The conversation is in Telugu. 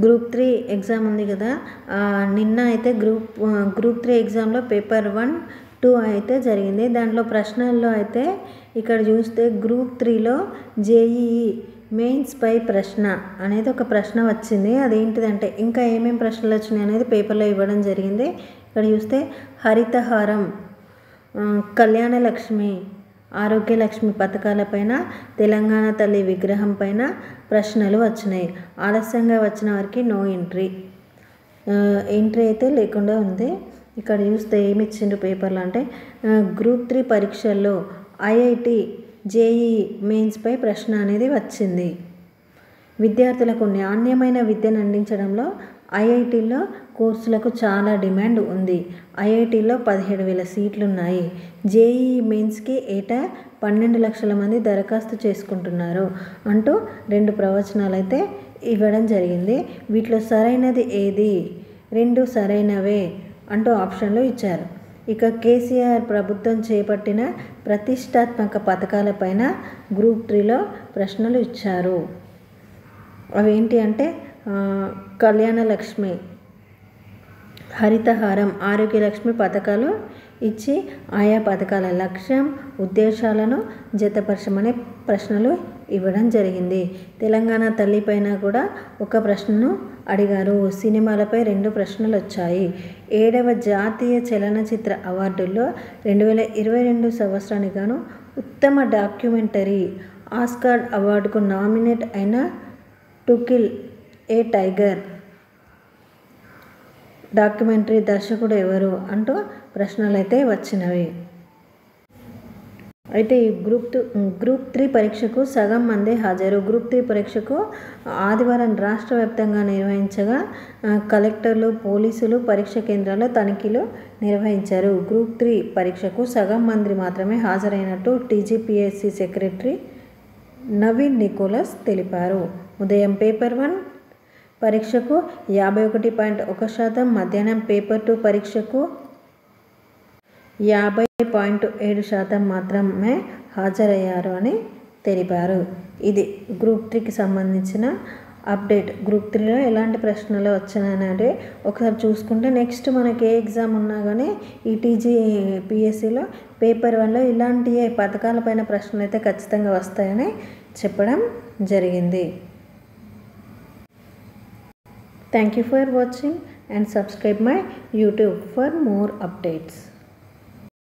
గ్రూప్ 3 ఎగ్జామ్ ఉంది కదా. నిన్న అయితే గ్రూప్ 3 ఎగ్జామ్లో పేపర్ 1, 2 అయితే జరిగింది. దాంట్లో ప్రశ్నల్లో అయితే ఇక్కడ చూస్తే గ్రూప్ 3లో జేఈఈ మెయిన్స్ పై ప్రశ్న అనేది ఒక ప్రశ్న వచ్చింది. అదేంటిదంటే ఇంకా ఏమేమి ప్రశ్నలు వచ్చినాయి అనేది పేపర్లో ఇవ్వడం జరిగింది. ఇక్కడ చూస్తే హరితహారం, కళ్యాణలక్ష్మి, ఆరోగ్యలక్ష్మి పథకాలపైన, తెలంగాణ తల్లి విగ్రహం పైన ప్రశ్నలు వచ్చినాయి. ఆలస్యంగా వచ్చిన వారికి నో ఎంట్రీ అయితే లేకుండా ఉంది. ఇక్కడ చూస్తే ఏమి ఇచ్చిండ్రు పేపర్లు అంటే గ్రూప్ 3 పరీక్షల్లో ఐఐటి జేఈఈ మెయిన్స్పై ప్రశ్న అనేది వచ్చింది. విద్యార్థులకు నాణ్యమైన విద్యను అందించడంలో ఐఐటీలో కోర్సులకు చాలా డిమాండ్ ఉంది. ఐఐటీలో 17,000 సీట్లు ఉన్నాయి. జేఈఈ మెయిన్స్కి ఏటా 12 లక్షల మంది దరఖాస్తు చేసుకుంటున్నారు అంటూ 2 ప్రవచనాలు అయితే ఇవ్వడం జరిగింది. వీటిలో సరైనది ఏది? 2 సరైనవే అంటూ ఆప్షన్లు ఇచ్చారు. ఇక కేసీఆర్ ప్రభుత్వం చేపట్టిన ప్రతిష్టాత్మక పథకాలపైన గ్రూప్ 3లో ప్రశ్నలు ఇచ్చారు. అవేంటి అంటే కళ్యాణలక్ష్మి, హరితహారం, ఆరోగ్యలక్ష్మి పథకాలు ఇచ్చి ఆయా పథకాల లక్ష్యం, ఉద్దేశాలను జతపరచమనే ప్రశ్నలు ఇవ్వడం జరిగింది. తెలంగాణ తల్లిపైన కూడా ఒక ప్రశ్నను అడిగారు. సినిమాలపై 2 ప్రశ్నలు వచ్చాయి. 7వ జాతీయ చలనచిత్ర అవార్డుల్లో 2022 సంవత్సరానికి గాను ఉత్తమ డాక్యుమెంటరీ ఆస్కార్ అవార్డుకు నామినేట్ అయిన to kill A tiger documentary దర్శకుడు ఎవరు అంటూ ప్రశ్నలు అయితే వచ్చినవి. అయితే ఈ గ్రూప్ 3 పరీక్షకు సగం మందే హాజరు. గ్రూప్ 3 పరీక్షకు ఆదివారం రాష్ట్ర వ్యాప్తంగా నిర్వహించగా కలెక్టర్లు, పోలీసులు పరీక్ష కేంద్రాల్లో తనిఖీలు నిర్వహించారు. గ్రూప్ 3 పరీక్షకు సగం మంది మాత్రమే హాజరైనట్టు టీజీపీఎస్సీ సెక్రటరీ నవీన్ నికోలస్ తెలిపారు. ఉదయం పేపర్ 1 పరీక్షకు 51.1%, మధ్యాహ్నం పేపర్ 2 పరీక్షకు 50.7% మాత్రమే హాజరయ్యారు అని తెలిపారు. ఇది గ్రూప్ 3కి సంబంధించిన అప్డేట్. గ్రూప్ 3లో ఎలాంటి ప్రశ్నలు వచ్చాయనేది ఒకసారి చూసుకుంటే నెక్స్ట్ మనకి ఏ ఎగ్జామ్ ఉన్నా కానీ ఈ టీజీపీఎస్సీలో పేపర్ 1లో ఇలాంటి పథకాలపైన ప్రశ్నలు అయితే ఖచ్చితంగా వస్తాయని చెప్పడం జరిగింది. Thank you for watching and subscribe my YouTube for more updates.